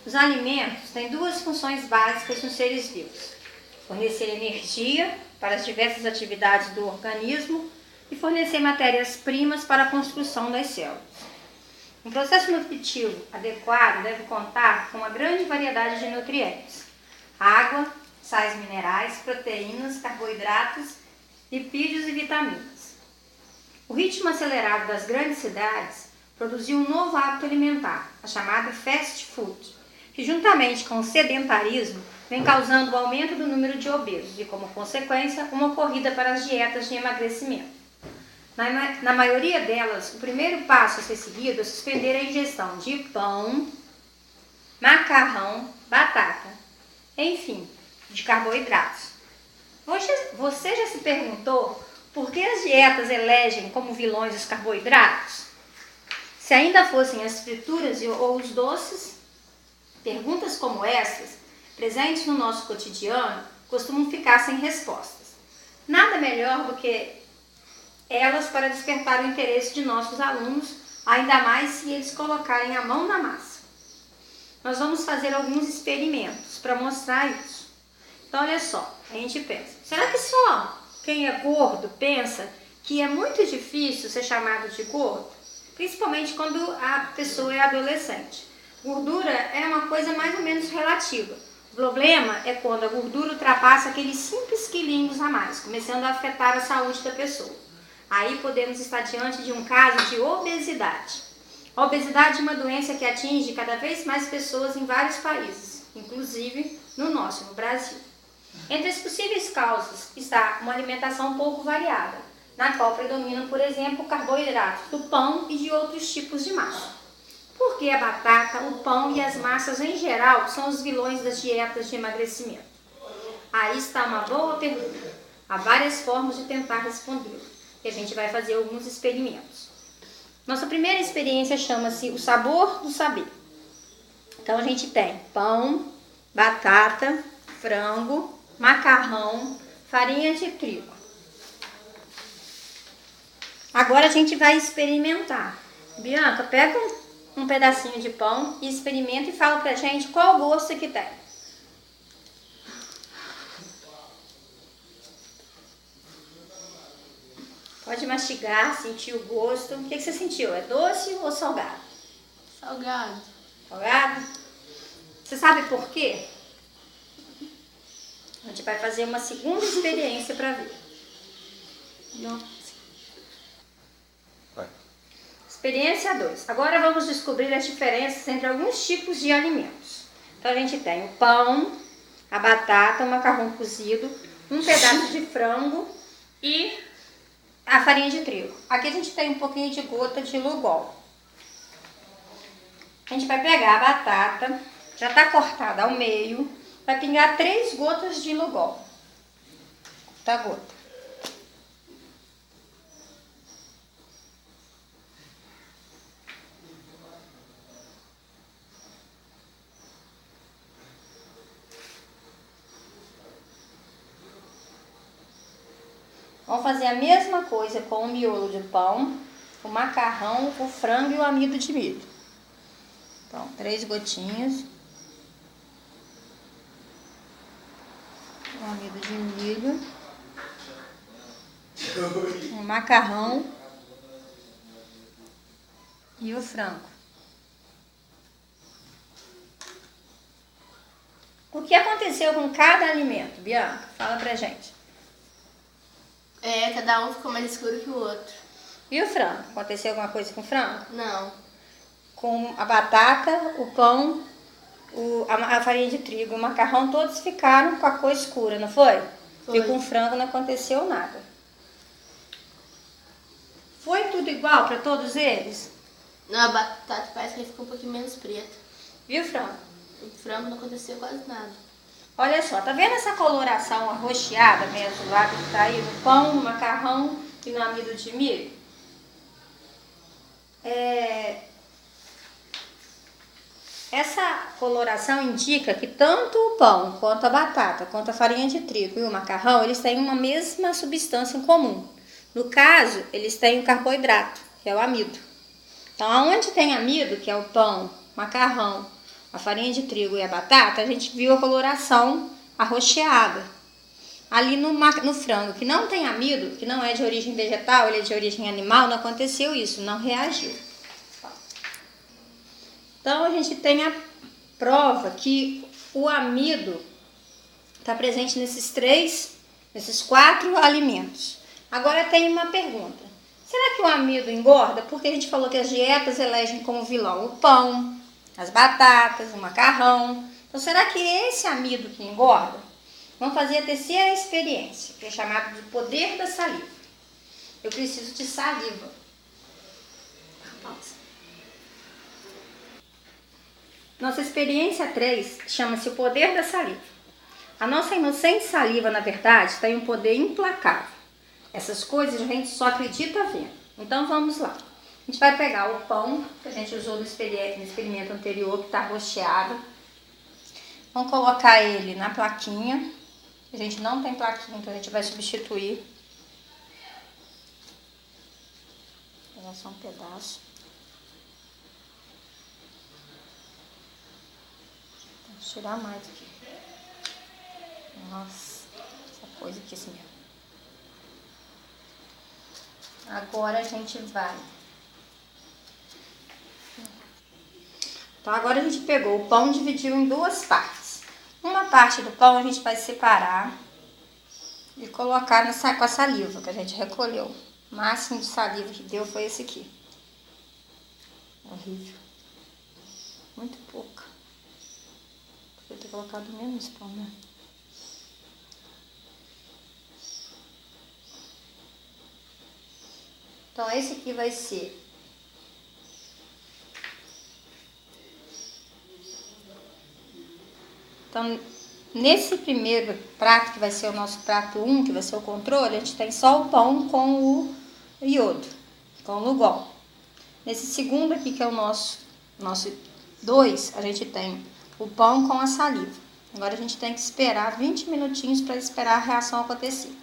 Os alimentos têm duas funções básicas nos seres vivos: fornecer energia para as diversas atividades do organismo e fornecer matérias-primas para a construção das células. Um processo nutritivo adequado deve contar com uma grande variedade de nutrientes: água, sais minerais, proteínas, carboidratos, lipídios e vitaminas. O ritmo acelerado das grandes cidades produziu um novo hábito alimentar, a chamada fast food, que juntamente com o sedentarismo vem causando o aumento do número de obesos e, como consequência, uma corrida para as dietas de emagrecimento. Na maioria delas, o primeiro passo a ser seguido é suspender a ingestão de pão, macarrão, batata, enfim, de carboidratos. Você já se perguntou por que as dietas elegem como vilões os carboidratos? Se ainda fossem as frituras ou os doces, perguntas como essas, presentes no nosso cotidiano, costumam ficar sem respostas. Nada melhor do que elas para despertar o interesse de nossos alunos, ainda mais se eles colocarem a mão na massa. Nós vamos fazer alguns experimentos para mostrar isso. Então, olha só, a gente pensa, será que só quem é gordo pensa que é muito difícil ser chamado de gordo? Principalmente quando a pessoa é adolescente. Gordura é uma coisa mais ou menos relativa. O problema é quando a gordura ultrapassa aqueles 5 quilinhos a mais, começando a afetar a saúde da pessoa. Aí podemos estar diante de um caso de obesidade. A obesidade é uma doença que atinge cada vez mais pessoas em vários países, inclusive no nosso, no Brasil. Entre as possíveis causas está uma alimentação pouco variada, na qual predominam, por exemplo, carboidratos do pão e de outros tipos de massa. Por que a batata, o pão e as massas em geral são os vilões das dietas de emagrecimento? Aí está uma boa pergunta. Há várias formas de tentar responder. E a gente vai fazer alguns experimentos. Nossa primeira experiência chama-se o sabor do saber. Então a gente tem pão, batata, frango, macarrão, farinha de trigo. Agora a gente vai experimentar. Bianca, pega um pedacinho de pão e experimenta e fala pra gente qual gosto que tem. Pode mastigar, sentir o gosto. O que você sentiu? É doce ou salgado? Salgado. Salgado? Você sabe por quê? A gente vai fazer uma segunda experiência para ver. Não. Vai. Experiência 2. Agora vamos descobrir as diferenças entre alguns tipos de alimentos. Então a gente tem o pão, a batata, o macarrão cozido, um pedaço de frango e a farinha de trigo. Aqui a gente tem um pouquinho de gota de Lugol. A gente vai pegar a batata, já está cortada ao meio, vai pingar 3 gotas de Lugol. Tá gota. Vamos fazer a mesma coisa com o miolo de pão, o macarrão, o frango e o amido de milho. Então, 3 gotinhas. O amido de milho. O macarrão. E o frango. O que aconteceu com cada alimento, Bianca? Fala pra gente. Cada um ficou mais escuro que o outro. E o frango? Aconteceu alguma coisa com o frango? Não. Com a batata, o pão, a farinha de trigo, o macarrão, todos ficaram com a cor escura, não foi? Foi. E com o frango não aconteceu nada. Foi tudo igual para todos eles? Não, a batata parece que ficou um pouquinho menos preta. E o frango? O frango não aconteceu quase nada. Olha só, tá vendo essa coloração arroxeada mesmo lá que tá aí no pão, no macarrão e no amido de milho? Essa coloração indica que tanto o pão, quanto a batata, quanto a farinha de trigo e o macarrão, eles têm uma mesma substância em comum. No caso, eles têm o carboidrato, que é o amido. Então, aonde tem amido, que é o pão, macarrão, farinha de trigo e a batata, a gente viu a coloração arroxeada. Ali no frango, que não tem amido, que não é de origem vegetal, ele é de origem animal, não aconteceu isso, não reagiu. Então, a gente tem a prova que o amido está presente nesses 4 alimentos. Agora tem uma pergunta. Será que o amido engorda? Porque a gente falou que as dietas elegem como vilão o pão, as batatas, o macarrão. Então, será que esse amido que engorda? Vamos fazer a terceira experiência, que é chamada de poder da saliva. Eu preciso de saliva. Pausa. Nossa experiência 3 chama-se o poder da saliva. A nossa inocente saliva, na verdade, tem um poder implacável. Essas coisas a gente só acredita vendo. Então vamos lá. A gente vai pegar o pão que a gente usou no experimento anterior, que está rocheado. Vamos colocar ele na plaquinha. A gente não tem plaquinha, então a gente vai substituir. Vou pegar só um pedaço. Vou tirar mais aqui. Nossa, essa coisa aqui assim mesmo. Agora a gente vai. Então agora a gente pegou o pão e dividiu em 2 partes. Uma parte do pão a gente vai separar e colocar com a saliva que a gente recolheu. O máximo de saliva que deu foi esse aqui. Horrível. Muito pouca. Podia ter colocado menos pão, né? Então, esse aqui vai ser Então, nesse primeiro prato, que vai ser o nosso prato 1, que vai ser o controle, a gente tem só o pão com o iodo, com o Lugol. Nesse segundo aqui, que é o nosso 2, a gente tem o pão com a saliva. Agora a gente tem que esperar 20 minutinhos para esperar a reação acontecer.